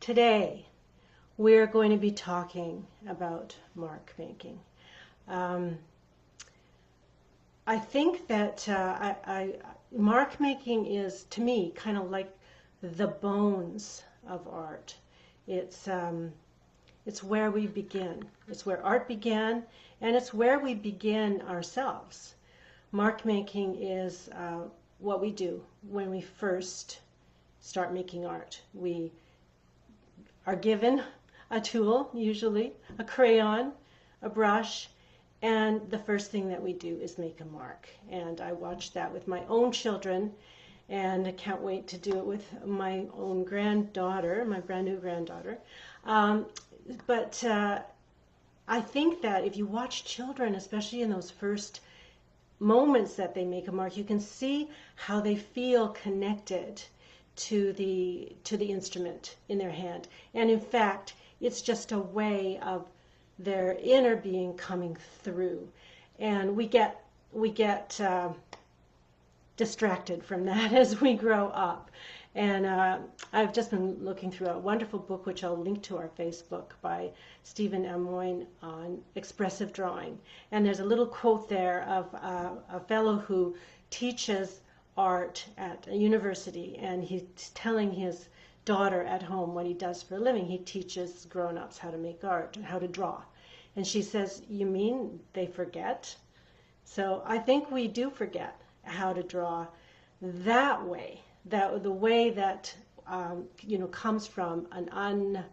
Today, we're going to be talking about mark making. I think that mark making is, to me, kind of like the bones of art. It's where we begin. It's where art began, and it's where we begin ourselves. Mark making is what we do when we first start making art. We are given a tool, usually a crayon, a brush, and the first thing that we do is make a mark. And I watched that with my own children, and I can't wait to do it with my own granddaughter, my brand new granddaughter. But I think that if you watch children, especially in those first moments that they make a mark, you can see how they feel connected to the instrument in their hand. And in fact, it's just a way of their inner being coming through. And we get distracted from that as we grow up. And I've just been looking through a wonderful book, which I'll link to our Facebook, by Stephen M. Moyne on expressive drawing. And there's a little quote there of a fellow who teaches art at a university, and he's telling his daughter at home what he does for a living. He teaches grown-ups how to make art, how to draw. And she says, "You mean they forget?" So I think we do forget how to draw that way, the way that comes from an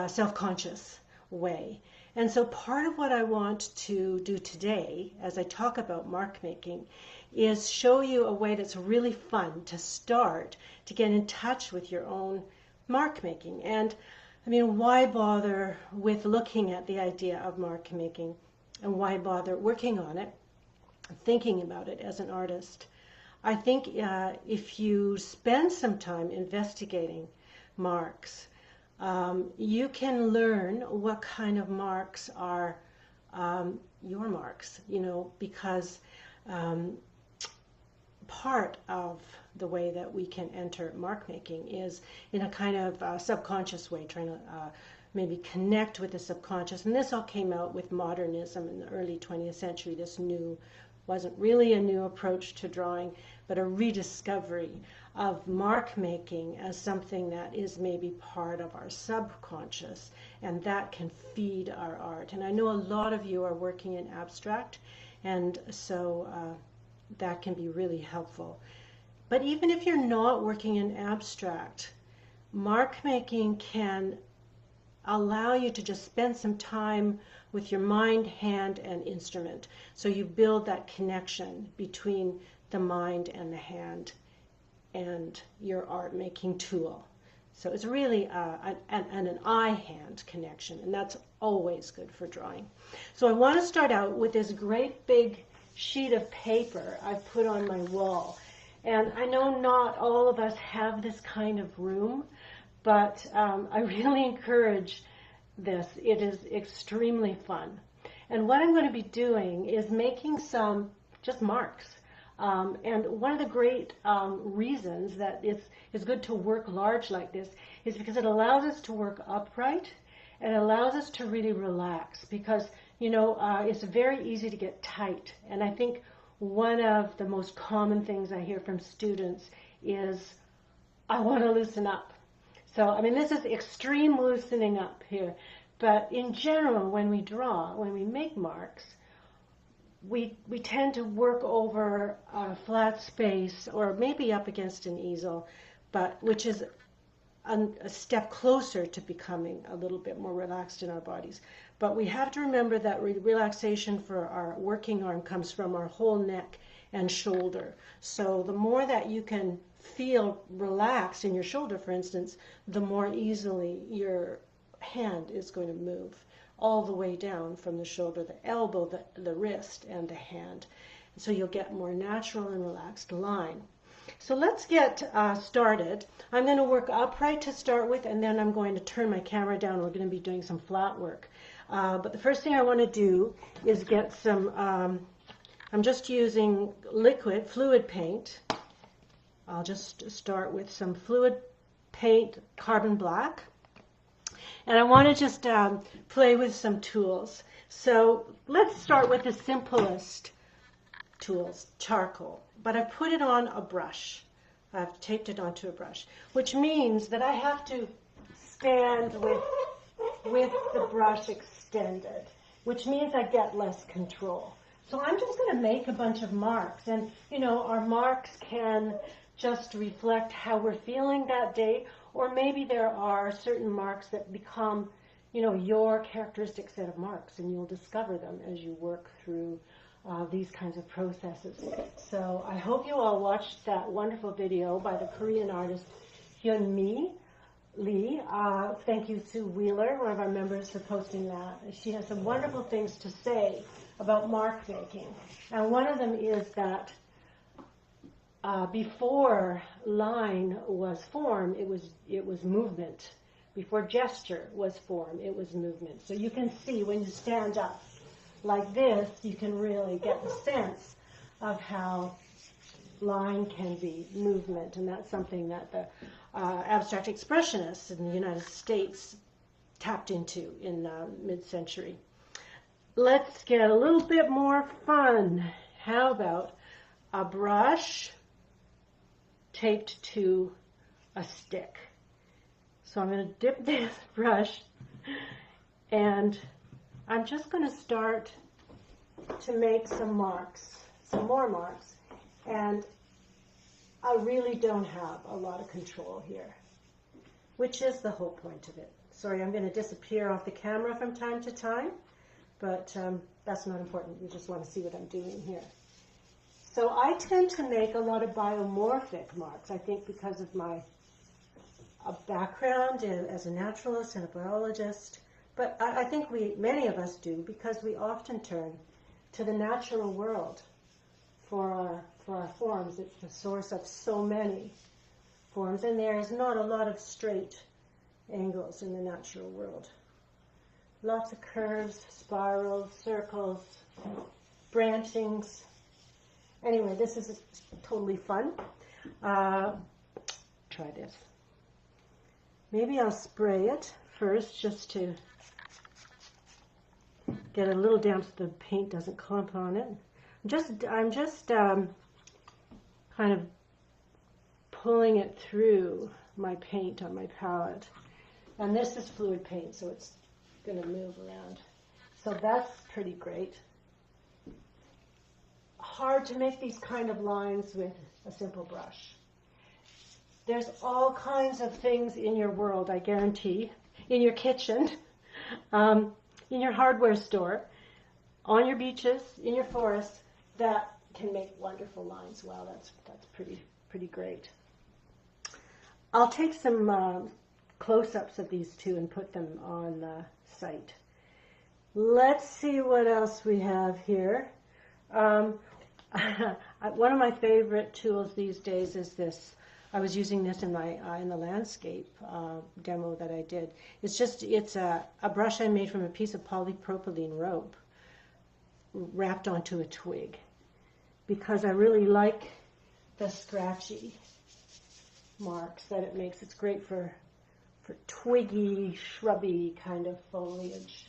self-conscious way. And so part of what I want to do today, as I talk about mark making, is show you a way that's really fun to start to get in touch with your own mark making. And I mean, why bother with looking at the idea of mark making, and why bother working on it, thinking about it as an artist? I think if you spend some time investigating marks, you can learn what kind of marks are your marks, because part of the way that we can enter mark making is in a kind of subconscious way, trying to maybe connect with the subconscious. And this all came out with modernism in the early 20th century. This wasn't really a new approach to drawing, but a rediscovery of mark making as something that is maybe part of our subconscious, and that can feed our art. And I know a lot of you are working in abstract, and so that can be really helpful. But even if you're not working in abstract, mark making can allow you to just spend some time with your mind, hand, and instrument. So you build that connection between the mind and the hand and your art making tool. So it's really an eye-hand connection, and that's always good for drawing. So I want to start out with this great big sheet of paper I've put on my wall. And I know not all of us have this kind of room, but I really encourage this. It is extremely fun. And what I'm going to be doing is making some just marks. And one of the great reasons that it's good to work large like this is because it allows us to work upright, and it allows us to really relax, because it's very easy to get tight. And I think one of the most common things I hear from students is, "I want to loosen up." So, I mean, this is extreme loosening up here. But in general, when we draw, when we make marks, we tend to work over a flat space, or maybe up against an easel, but which is a step closer to becoming a little bit more relaxed in our bodies. But we have to remember that relaxation for our working arm comes from our whole neck and shoulder. So the more that you can feel relaxed in your shoulder, for instance, the more easily your hand is going to move all the way down from the shoulder, the elbow, the wrist, and the hand. So you'll get more natural and relaxed line. So let's get started. I'm going to work upright to start with, and then I'm going to turn my camera down. We're going to be doing some flat work. But the first thing I want to do is get some, I'm just using fluid paint. I'll just start with some fluid paint, carbon black. And I want to just play with some tools. So let's start with the simplest tools, charcoal. But I put it on a brush. I've taped it onto a brush, which means that I have to stand with the brush extended, which means I get less control. So I'm just going to make a bunch of marks. And, you know, our marks can just reflect how we're feeling that day, or maybe there are certain marks that become, you know, your characteristic set of marks, and you'll discover them as you work through these kinds of processes. So I hope you all watched that wonderful video by the Korean artist Hyun-mi Lee. Thank you, Sue Wheeler, one of our members, for posting that. She has some wonderful things to say about mark making. And one of them is that before line was form, it was movement. Before gesture was form, it was movement. So you can see when you stand up like this, you can really get the sense of how line can be movement. And that's something that the abstract expressionists in the United States tapped into in mid-century. Let's get a little bit more fun. How about a brush taped to a stick? So I'm going to dip this brush, and I'm just going to start to make some marks, some more marks, and I really don't have a lot of control here, which is the whole point of it. Sorry, I'm going to disappear off the camera from time to time, but that's not important. You just want to see what I'm doing here. So I tend to make a lot of biomorphic marks, I think because of my background as a naturalist and a biologist. But I think many of us do, because we often turn to the natural world for our forms. It's the source of so many forms, and there is not a lot of straight angles in the natural world. Lots of curves, spirals, circles, branchings. Anyway, this is totally fun. Try this. Maybe I'll spray it first just to get a little down so the paint doesn't clump on it. I'm just kind of pulling it through my paint on my palette. And this is fluid paint, so it's going to move around. So that's pretty great. Hard to make these kind of lines with a simple brush. There's all kinds of things in your world, I guarantee, in your kitchen, in your hardware store, on your beaches, in your forests, that can make wonderful lines. Wow, that's pretty great. I'll take some close-ups of these two and put them on the site. Let's see what else we have here. One of my favorite tools these days is this. I was using this in the landscape demo that I did. It's a brush I made from a piece of polypropylene rope wrapped onto a twig, because I really like the scratchy marks that it makes. It's great for twiggy, shrubby kind of foliage.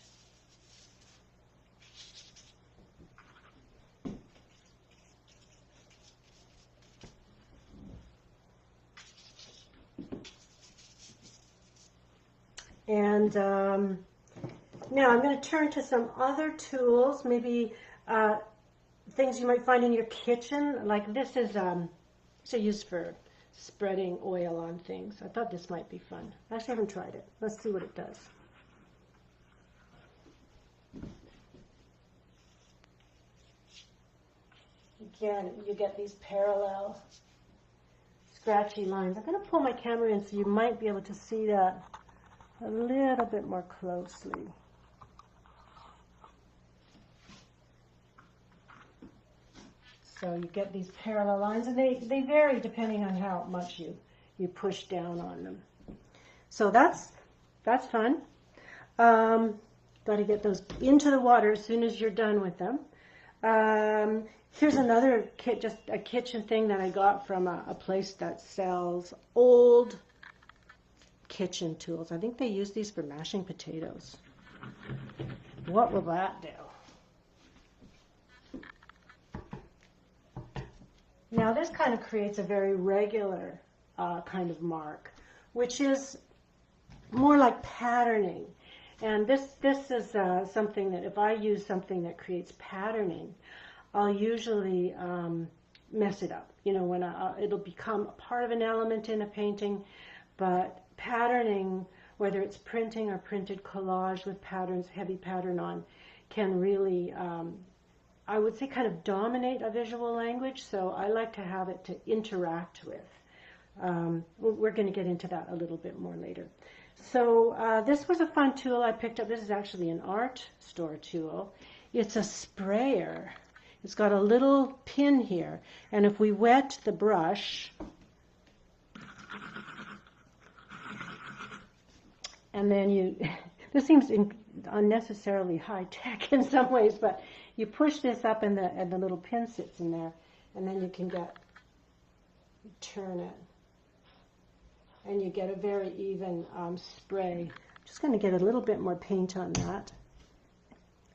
And now I'm going to turn to some other tools, maybe things you might find in your kitchen. Like this is used for spreading oil on things. I thought this might be fun. I actually haven't tried it. Let's see what it does. Again, you get these parallel scratchy lines. I'm going to pull my camera in so you might be able to see that a little bit more closely. So you get these parallel lines, and they vary depending on how much you push down on them. So that's fun. Got to get those into the water as soon as you're done with them. Here's another kit, just a kitchen thing that I got from a place that sells old kitchen tools. I think they use these for mashing potatoes. What will that do? Now this kind of creates a very regular kind of mark, which is more like patterning. And this is something that if I use something that creates patterning, I'll usually mess it up. You know, when it'll become a part of an element in a painting, but patterning, whether it's printing or printed collage with patterns, heavy pattern on, can really, I would say, kind of dominate a visual language. So I like to have it to interact with. We're going to get into that a little bit more later. So this was a fun tool I picked up. This is actually an art store tool. It's a sprayer. It's got a little pin here, and if we wet the brush, and then this seems unnecessarily high-tech in some ways, but you push this up and the little pin sits in there, and then you can turn it, and you get a very even spray. Just going to get a little bit more paint on that.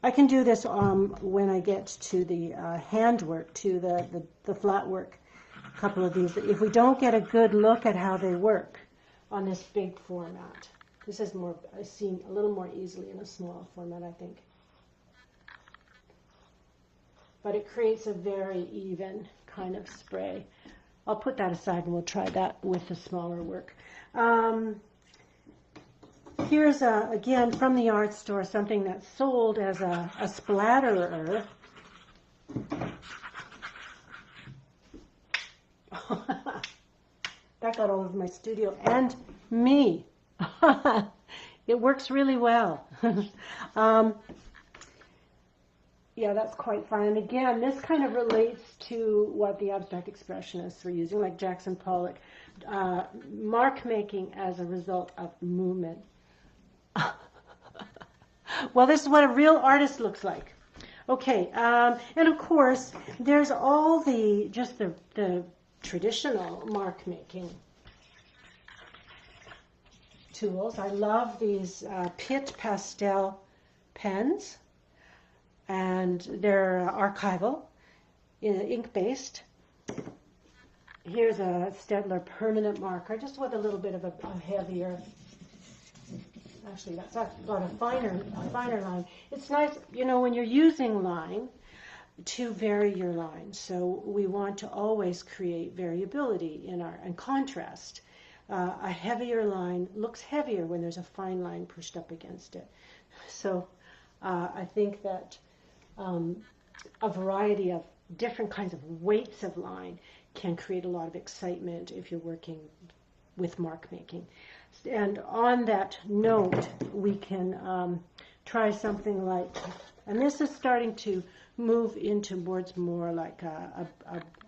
I can do this when I get to the handwork, to the flat work, a couple of these. If we don't get a good look at how they work on this big format, this is more seen a little more easily in a small format, I think. But it creates a very even kind of spray. I'll put that aside and we'll try that with the smaller work. Here's, again, from the art store, something that's sold as a splatterer. That got all over my studio and me. It works really well. Yeah, that's quite fun. And again, this kind of relates to what the abstract expressionists were using, like Jackson Pollock. Mark making as a result of movement. Well, this is what a real artist looks like. Okay, and of course, there's all the traditional mark making tools. I love these Pitt pastel pens, and they're archival, ink-based. Here's a Staedtler permanent marker, just with a little bit of a heavier. Actually, that's got a finer line. It's nice, you know, when you're using line, to vary your line. So we want to always create variability and contrast. A heavier line looks heavier when there's a fine line pushed up against it. So I think that a variety of different kinds of weights of line can create a lot of excitement if you're working with mark making. And on that note, we can try something like, and this is starting to move into towards more like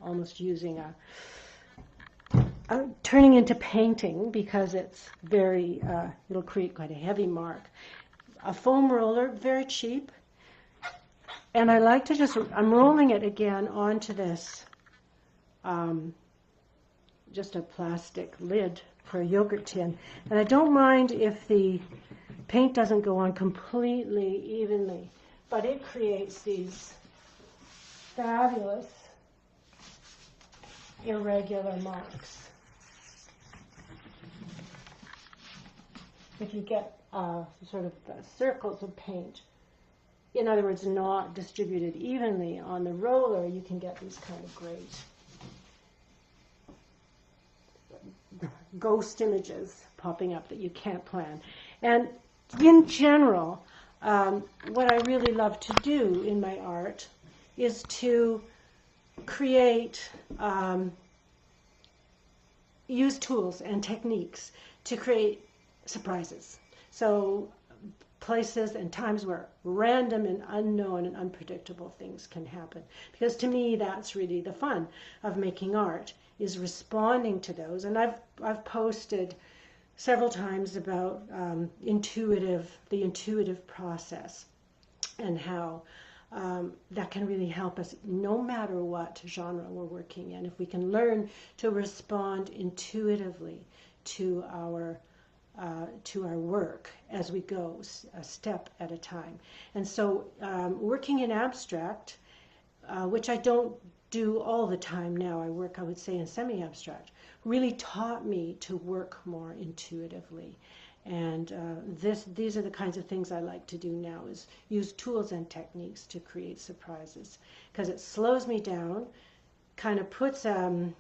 almost using turning into painting, because it's very, it'll create quite a heavy mark. A foam roller, very cheap. And I like to I'm rolling it again onto this, just a plastic lid for a yogurt tin. And I don't mind if the paint doesn't go on completely evenly, but it creates these fabulous irregular marks. If you get sort of circles of paint, in other words, not distributed evenly on the roller, you can get these kind of great ghost images popping up that you can't plan. And in general, what I really love to do in my art is to create, use tools and techniques to create surprises. So places and times where random and unknown and unpredictable things can happen. Because to me, that's really the fun of making art, is responding to those. And I've posted several times about the intuitive process, and how that can really help us no matter what genre we're working in. If we can learn to respond intuitively to our to our work as we go, a step at a time. And so working in abstract, which I don't do all the time now, I work, I would say, in semi-abstract, really taught me to work more intuitively. And these are the kinds of things I like to do now, is use tools and techniques to create surprises, because it slows me down, kind of puts some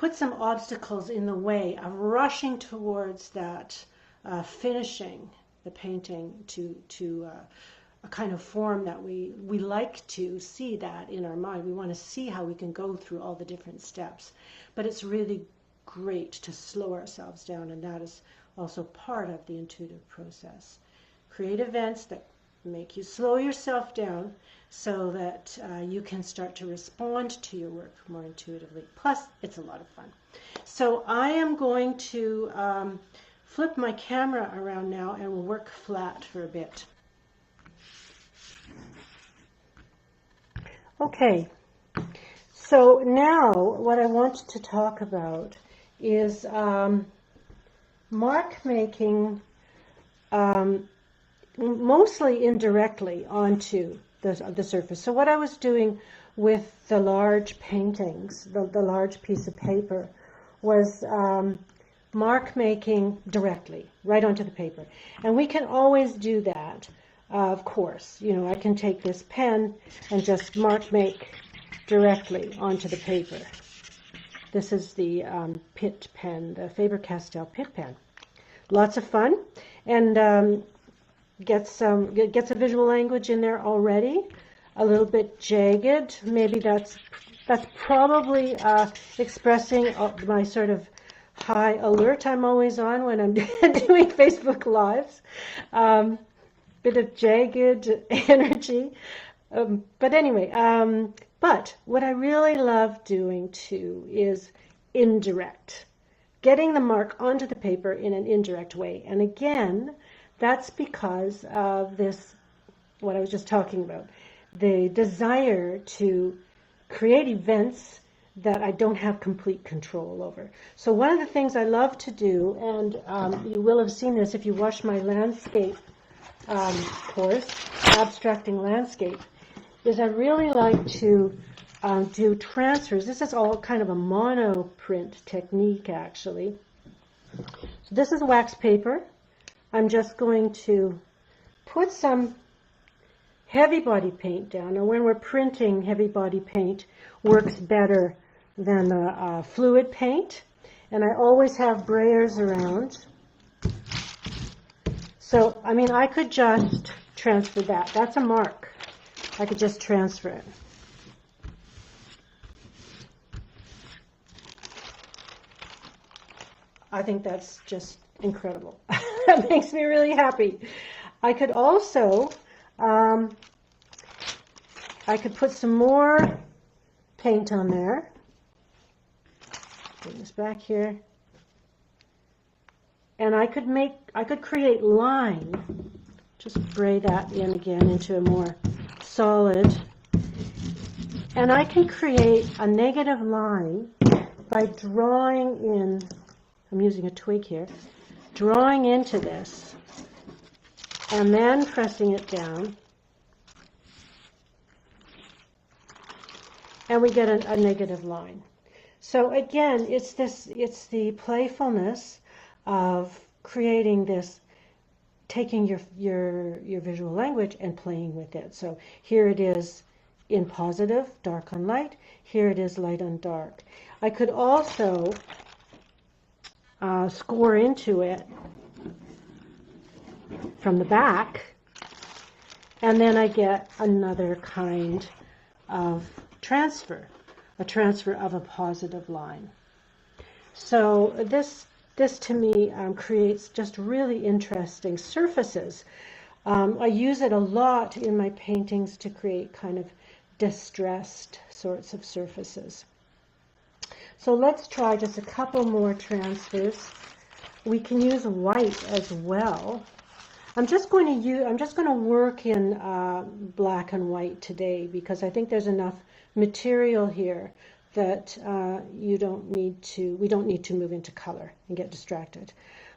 obstacles in the way of rushing towards that finishing the painting to a kind of form that we like to see that in our mind. We want to see how we can go through all the different steps. But it's really great to slow ourselves down, and that is also part of the intuitive process. Create events that make you slow yourself down so that you can start to respond to your work more intuitively. Plus, it's a lot of fun. So I am going to flip my camera around now and we'll work flat for a bit. Okay, so now what I want to talk about is mark making mostly indirectly onto the surface. So what I was doing with the large paintings, the large piece of paper, was mark making directly, right onto the paper. And we can always do that, of course. You know, I can take this pen and just mark make directly onto the paper. This is the Pitt pen, the Faber-Castell Pitt pen. Lots of fun, and gets a visual language in there already. A little bit jagged. Maybe that's probably expressing my sort of high alert I'm always on when I'm doing Facebook Lives. Bit of jagged energy. But anyway, but what I really love doing too is indirect. Getting the mark onto the paper in an indirect way. And again, that's because of this, what I was just talking about, the desire to create events that I don't have complete control over. So one of the things I love to do, and you will have seen this if you watch my landscape course, Abstracting Landscape, is I really like to do transfers. This is all kind of a monoprint technique, actually. So this is wax paper. I'm just going to put some heavy body paint down. Now, when we're printing, heavy body paint works better than fluid paint. And I always have brayers around. So, I mean, I could just transfer that. That's a mark. I could just transfer it. I think that's just incredible. That makes me really happy. I could also, I could put some more paint on there. Put this back here. And I could create line. Just bray that in again into a more solid. And I can create a negative line by drawing in, I'm using a twig here, drawing into this and then pressing it down. And we get a negative line. So again, it's the playfulness of creating this, taking your visual language and playing with it. So here it is in positive, dark on light. Here it is light on dark. I could also score into it from the back, and then I get another kind of transfer, a transfer of a positive line. So this to me creates just really interesting surfaces. I use it a lot in my paintings to create kind of distressed sorts of surfaces. So let's try just a couple more transfers. We can use white as well. I'm just going to work in black and white today because I think there's enough material here that we don't need to move into color and get distracted.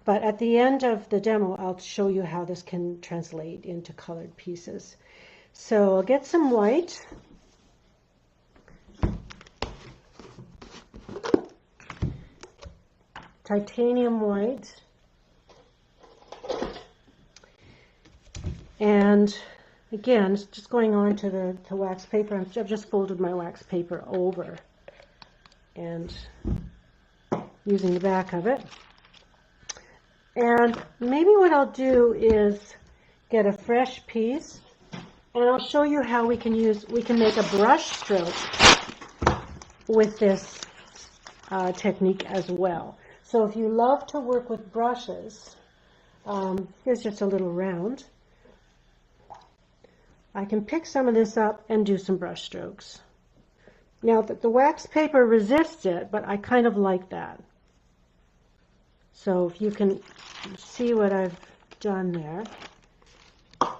But at the end of the demo, I'll show you how this can translate into colored pieces. So I'll get some white. Titanium white. And again, it's just going on to the wax paper. I've just folded my wax paper over and using the back of it. And maybe what I'll do is get a fresh piece, and I'll show you how we can make a brush stroke with this technique as well. So if you love to work with brushes, here's just a little round. I can pick some of this up and do some brush strokes. Now the wax paper resists it, but I kind of like that. So if you can see what I've done there,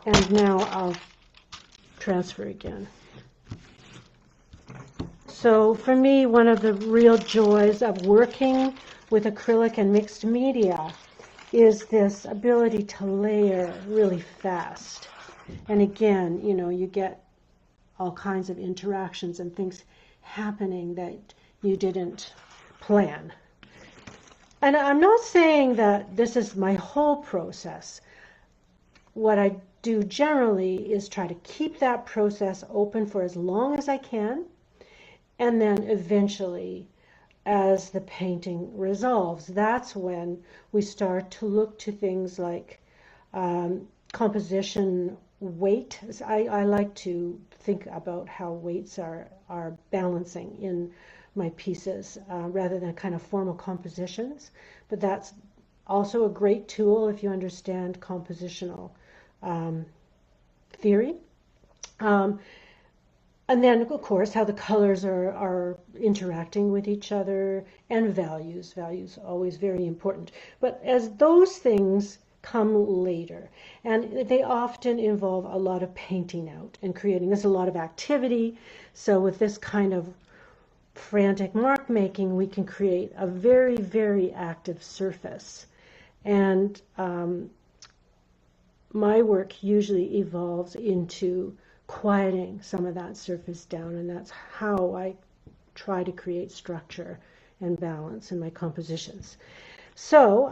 and now I'll transfer again. So for me, one of the real joys of working with acrylic and mixed media is this ability to layer really fast. And again, you know, you get all kinds of interactions and things happening that you didn't plan. And I'm not saying that this is my whole process. What I do generally is try to keep that process open for as long as I can, and then eventually, as the painting resolves, that's when we start to look to things like composition, weight. I like to think about how weights are balancing in my pieces rather than kind of formal compositions, but that's also a great tool if you understand compositional theory. And then, of course, how the colors are interacting with each other, and values. Values are always very important. But as those things come later, and they often involve a lot of painting out and creating. There's a lot of activity. So with this kind of frantic mark making, we can create a very, very active surface. And my work usually evolves into quieting some of that surface down, and that's how I try to create structure and balance in my compositions. So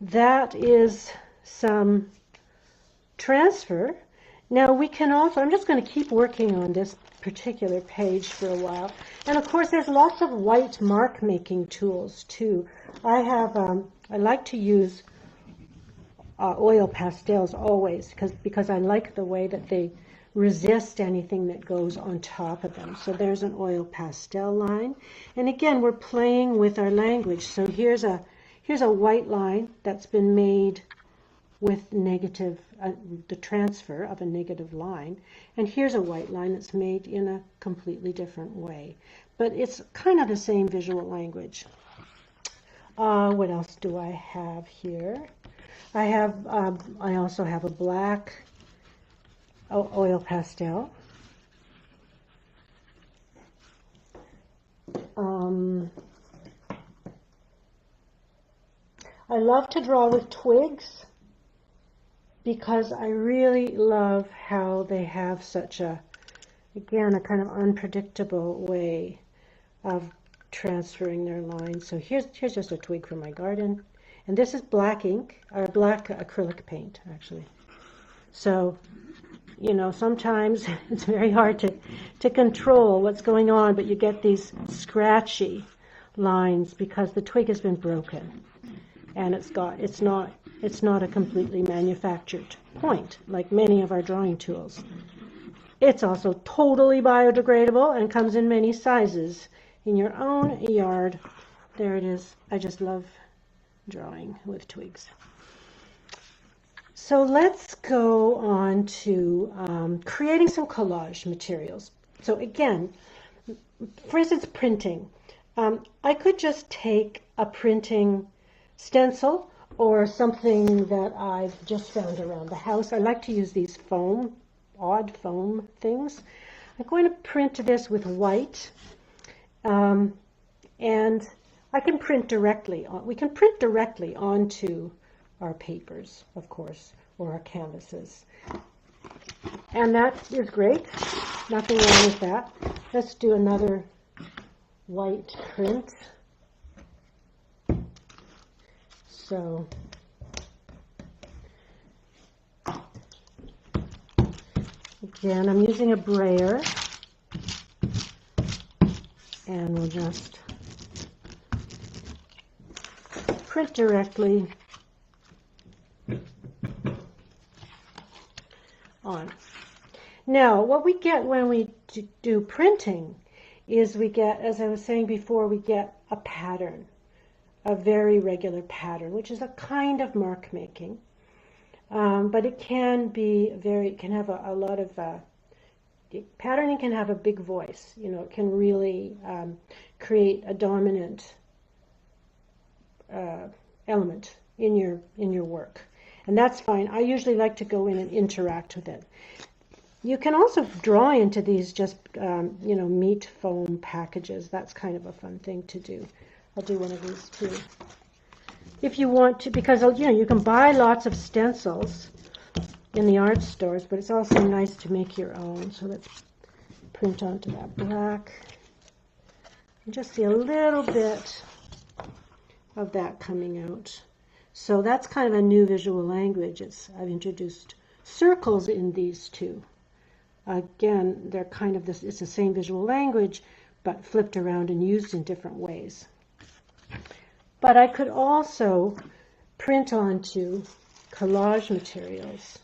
that is some transfer. Now we can also, I'm just going to keep working on this particular page for a while. And of course there's lots of white mark making tools too. I like to use oil pastels always because I like the way that they resist anything that goes on top of them. So there's an oil pastel line. And again, we're playing with our language. So here's a white line that's been made with negative, the transfer of a negative line. And here's a white line that's made in a completely different way. But it's kind of the same visual language. What else do I have here? I also have a black oil pastel. I love to draw with twigs because I really love how they have such a, again, a kind of unpredictable way of transferring their lines. So here's just a twig from my garden. And this is black ink, or black acrylic paint, actually. So, you know, sometimes it's very hard to control what's going on, but you get these scratchy lines because the twig has been broken. And it's not a completely manufactured point, like many of our drawing tools. It's also totally biodegradable and comes in many sizes. In your own yard, there it is. I just love drawing with twigs. So let's go on to creating some collage materials. So again, for instance, printing. I could just take a printing stencil or something that I've just found around the house. I like to use these odd foam things. I'm going to print this with white, and I can print directly on, we can print directly onto our papers, of course, or our canvases. And that is great. Nothing wrong with that. Let's do another white print. So again, I'm using a brayer, and we'll just print directly on. Now, what we get when we do printing is we get, as I was saying before, we get a pattern, a very regular pattern, which is a kind of mark making. But it can be very, it can have a lot of, patterning can have a big voice. You know, it can really create a dominant element in your work. And that's fine. I usually like to go in and interact with it. You can also draw into these just, you know, meat foam packages. That's kind of a fun thing to do. I'll do one of these too. If you want to, because, you know, you can buy lots of stencils in the art stores, but it's also nice to make your own. So let's print onto that black. You just see a little bit of that coming out. So that's kind of a new visual language. I've introduced circles in these two. Again, they're kind of this, it's the same visual language, but flipped around and used in different ways. But I could also print onto collage materials.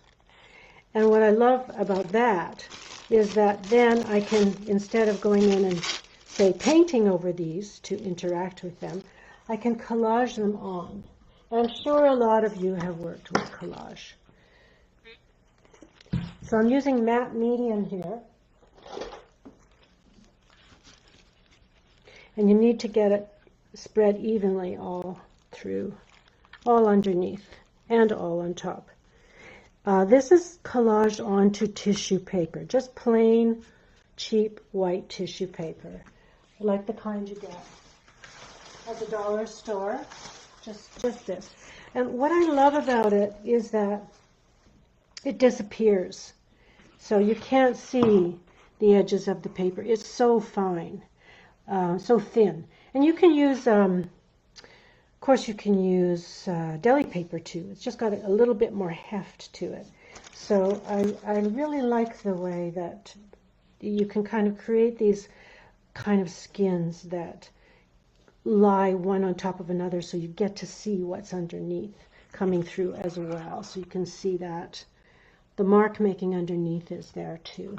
And what I love about that is that then I can, instead of going in and, say, painting over these to interact with them, I can collage them on. And I'm sure a lot of you have worked with collage. So I'm using matte medium here. And you need to get it spread evenly all through, all underneath, and all on top. This is collaged onto tissue paper, just plain, cheap, white tissue paper, like the kind you get at the dollar store, just this. And what I love about it is that it disappears. So you can't see the edges of the paper. It's so fine, so thin. And you can use, of course, you can use deli paper too. It's just got a little bit more heft to it. So I really like the way that you can kind of create these kind of skins that lie one on top of another, so you get to see what's underneath coming through as well. So you can see that the mark making underneath is there too.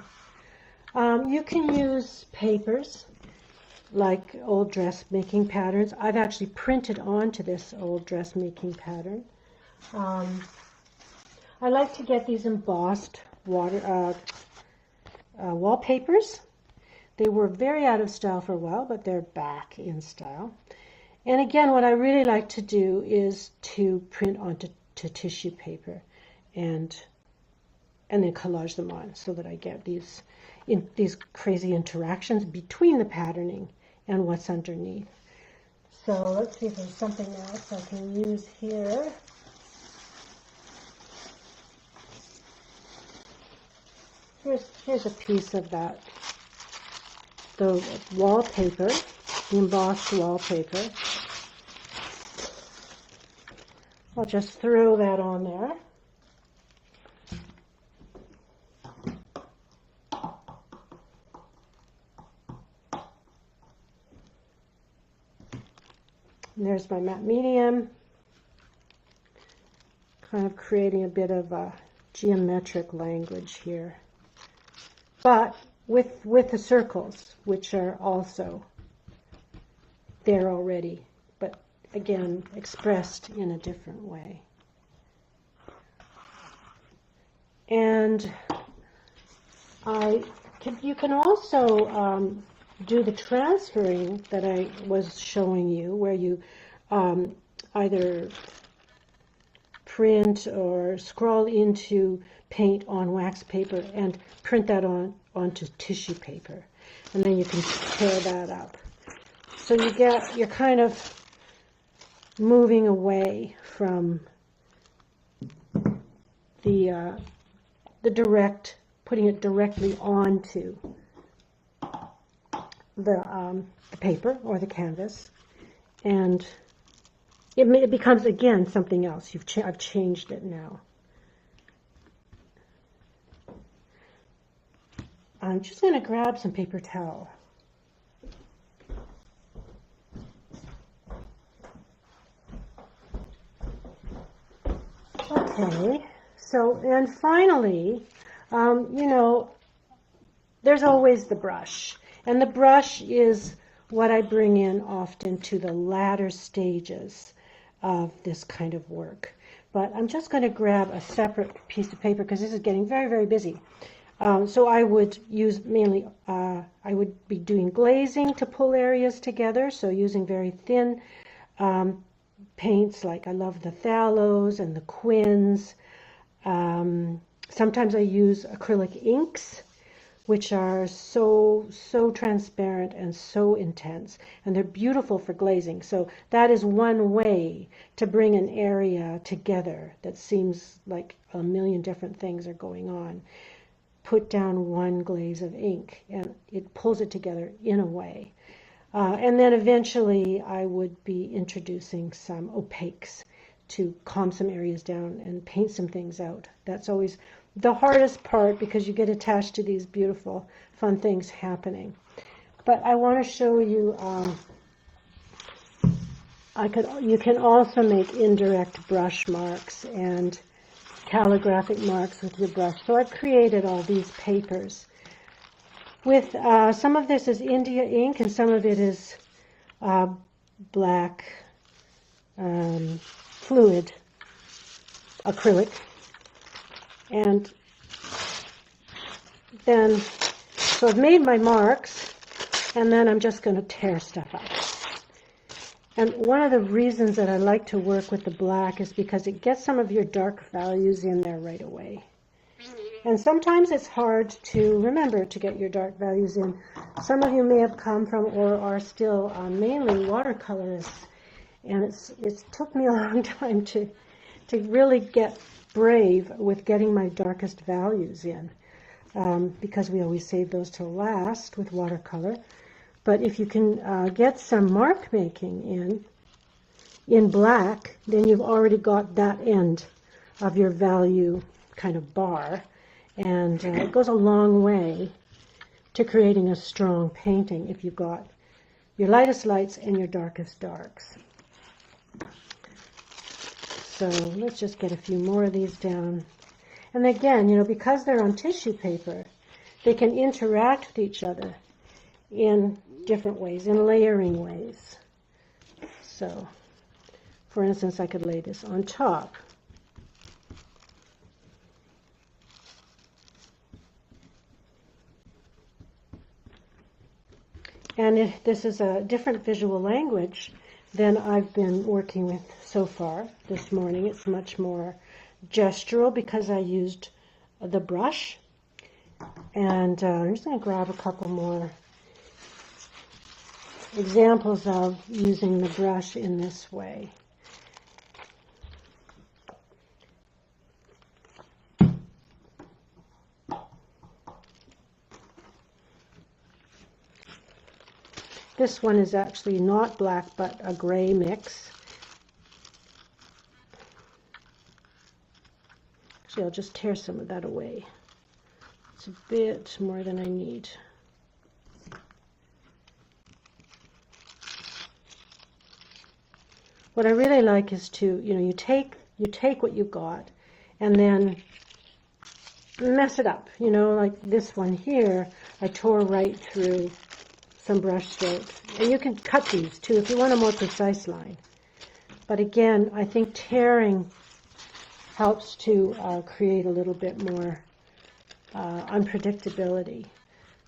You can use papers like old dressmaking patterns. I've actually printed onto this old dressmaking pattern. I like to get these embossed wallpapers. They were very out of style for a while, but they're back in style. And again, what I really like to do is to print onto tissue paper and then collage them on, so that I get these crazy interactions between the patterning and what's underneath. So let's see if there's something else I can use here. Here's a piece of that, the wallpaper, the embossed wallpaper. I'll just throw that on there. And there's my matte medium, kind of creating a bit of a geometric language here, but with the circles, which are also there already, but again, expressed in a different way. And you can also do the transferring that I was showing you, where you either print or scroll into paint on wax paper and print that onto tissue paper, and then you can tear that up. So you're kind of moving away from the direct, putting it directly onto the paper or the canvas, and it becomes again something else. I've changed it now. I'm just going to grab some paper towel. Okay, so, and finally, you know, there's always the brush. And the brush is what I bring in often to the latter stages of this kind of work. But I'm just going to grab a separate piece of paper because this is getting very, very busy. So I would use mainly, I would be doing glazing to pull areas together, so using very thin paints, like I love the Phthalos and the Quins. Sometimes I use acrylic inks, which are so transparent and so intense, and they're beautiful for glazing. So that is one way to bring an area together that seems like a million different things are going on. Put down one glaze of ink, and it pulls it together in a way. And then eventually I would be introducing some opaques to calm some areas down and paint some things out. That's always the hardest part because you get attached to these beautiful, fun things happening. But I want to show you, you can also make indirect brush marks and calligraphic marks with your brush. So I've created all these papers. With some of this is India ink and some of it is black fluid acrylic. And then, so I've made my marks, and then I'm just going to tear stuff up. And one of the reasons that I like to work with the black is because it gets some of your dark values in there right away. And sometimes it's hard to remember to get your dark values in. Some of you may have come from or are still mainly watercolorists, and it's took me a long time to really get brave with getting my darkest values in, because we always save those till last with watercolor. But if you can get some mark making in black, then you've already got that end of your value kind of bar, and it goes a long way to creating a strong painting if you've got your lightest lights and your darkest darks. So let's just get a few more of these down. And again, you know, because they're on tissue paper, they can interact with each other in different ways, in layering ways. So, for instance, I could lay this on top. And this is a different visual language than I've been working with so far this morning. It's much more gestural because I used the brush. And I'm just going to grab a couple more examples of using the brush in this way. This one is actually not black, but a gray mix. Actually, I'll just tear some of that away. It's a bit more than I need. What I really like is to, you know, you take what you've got and then mess it up. You know, like this one here, I tore right through some brush strokes. And you can cut these too if you want a more precise line. But again, I think tearing helps to create a little bit more unpredictability.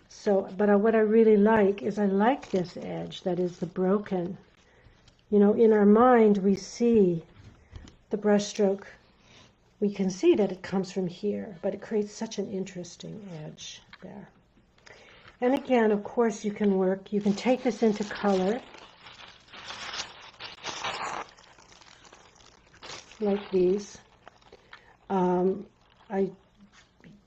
So, but what I really like is I like this edge that is the broken. You know, in our mind we see the brush stroke, we can see that it comes from here, but it creates such an interesting edge there. And again, of course, you can take this into color like these.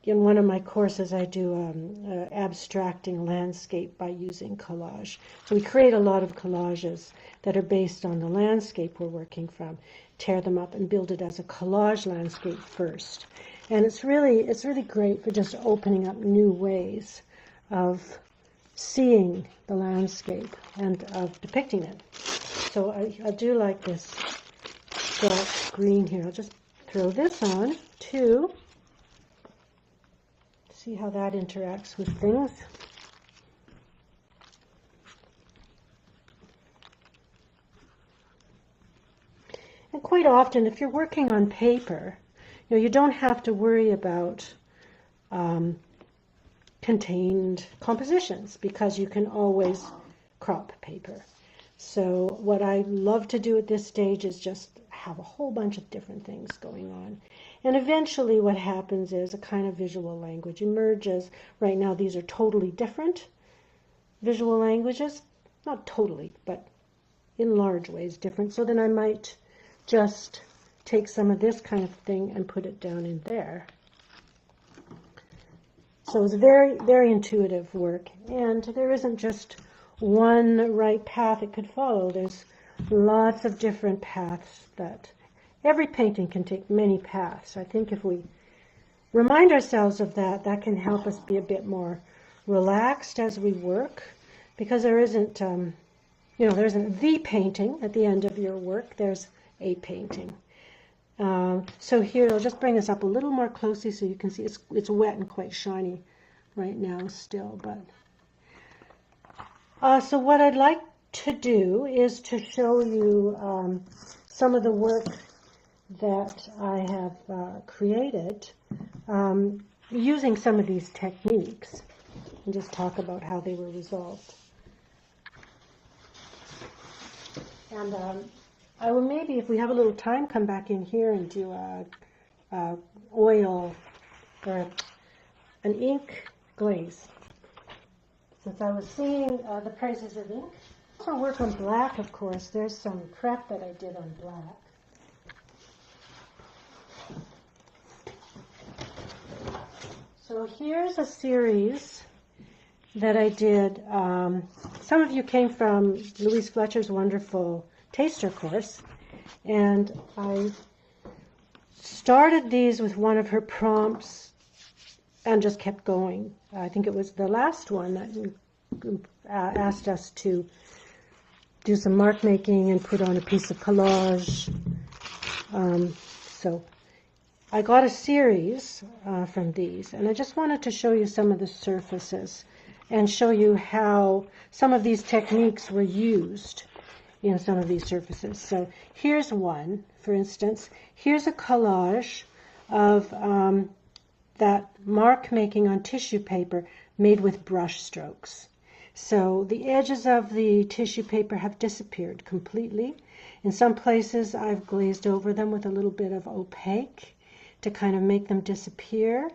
In one of my courses, I do abstracting landscape by using collage. So we create a lot of collages that are based on the landscape we're working from, tear them up and build it as a collage landscape first. And it's really great for just opening up new ways of seeing the landscape and of depicting it. So I do like this dark green here. I'll just throw this on too. See how that interacts with things. And quite often, if you're working on paper, you don't have to worry about contained compositions because you can always crop paper. So what I love to do at this stage is just have a whole bunch of different things going on. And eventually what happens is a kind of visual language emerges. Right now these are totally different visual languages. Not totally, but in large ways different. So then I might just take some of this kind of thing and put it down in there. So it's very, very intuitive work. And there isn't just one right path it could follow. There's lots of different paths that every painting can take many paths. I think if we remind ourselves of that, that can help us be a bit more relaxed as we work, because there isn't, there isn't the painting at the end of your work. There's a painting. So here, I'll just bring this up a little more closely so you can see it's wet and quite shiny right now still. But so what I'd like to do is to show you some of the work that I have created using some of these techniques, and just talk about how they were resolved. And I will maybe, if we have a little time, come back in here and do a oil or an ink glaze. Since I was seeing the prices of ink. Also work on black, of course. There's some prep that I did on black. So here's a series that I did. Some of you came from Louise Fletcher's wonderful taster course, and I started these with one of her prompts and just kept going. I think it was the last one that asked us to do some mark making and put on a piece of collage. So I got a series from these, and I just wanted to show you some of the surfaces and show you how some of these techniques were used in some of these surfaces. So here's one, for instance. Here's a collage of that mark making on tissue paper made with brush strokes. So the edges of the tissue paper have disappeared completely. In some places I've glazed over them with a little bit of opaque to kind of make them disappear.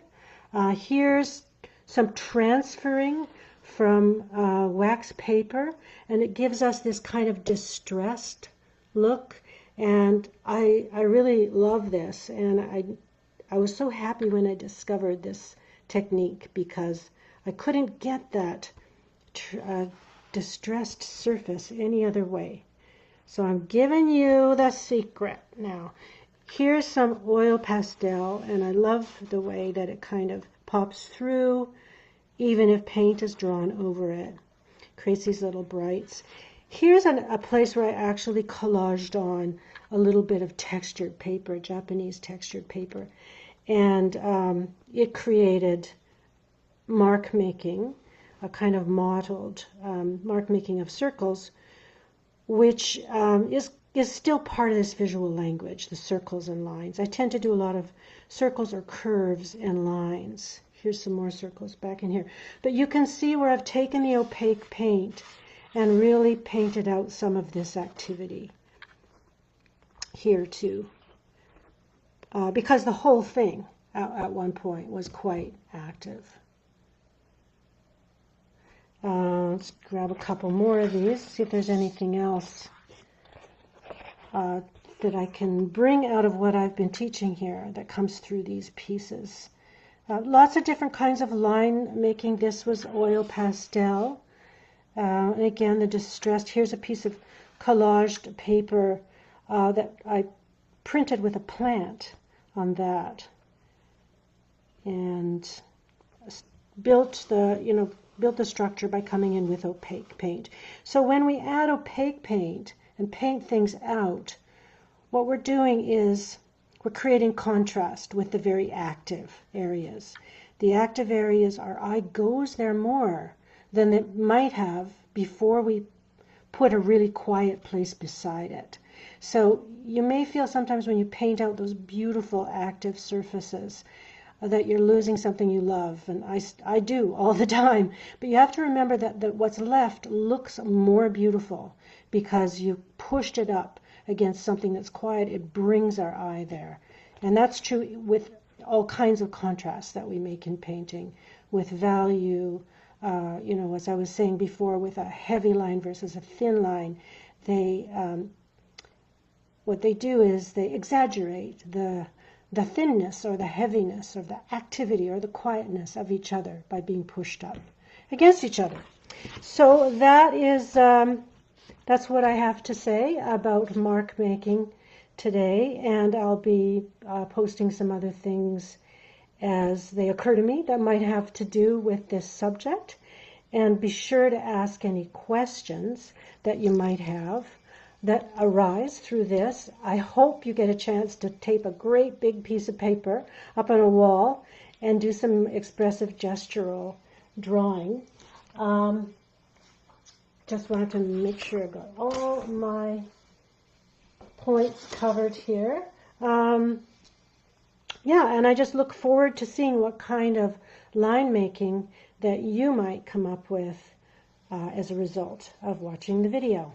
Here's some transferring from wax paper, and it gives us this kind of distressed look, and I really love this, and I was so happy when I discovered this technique because I couldn't get that distressed surface any other way. So I'm giving you the secret now. Here's some oil pastel, and I love the way that it kind of pops through even if paint is drawn over it. Creates these little brights. Here's a place where I actually collaged on a little bit of textured paper, Japanese textured paper, and it created mark making, a kind of mottled mark making of circles, which is still part of this visual language, the circles and lines. I tend to do a lot of circles or curves and lines. Here's some more circles back in here. But you can see where I've taken the opaque paint and really painted out some of this activity here too. Because the whole thing at one point was quite active. Let's grab a couple more of these, see if there's anything else that I can bring out of what I've been teaching here that comes through these pieces. Lots of different kinds of line making. This was oil pastel. And again, the distressed. Here's a piece of collaged paper that I printed with a plant on that, and built the structure by coming in with opaque paint. So when we add opaque paint and paint things out, what we're doing is we're creating contrast with the very active areas. The active areas, our eye goes there more than it might have before we put a really quiet place beside it. So you may feel sometimes when you paint out those beautiful active surfaces that you're losing something you love, and I do all the time. But you have to remember that what's left looks more beautiful because you pushed it up against something that's quiet. It brings our eye there. And that's true with all kinds of contrasts that we make in painting, with value, as I was saying before, with a heavy line versus a thin line. What they do is they exaggerate the thinness or the heaviness or the activity or the quietness of each other by being pushed up against each other. So that's what I have to say about mark making today, and I'll be posting some other things as they occur to me that might have to do with this subject. And be sure to ask any questions that you might have that arise through this. I hope you get a chance to tape a great big piece of paper up on a wall and do some expressive gestural drawing. Just wanted to make sure I got all my points covered here. And I just look forward to seeing what kind of line making that you might come up with as a result of watching the video.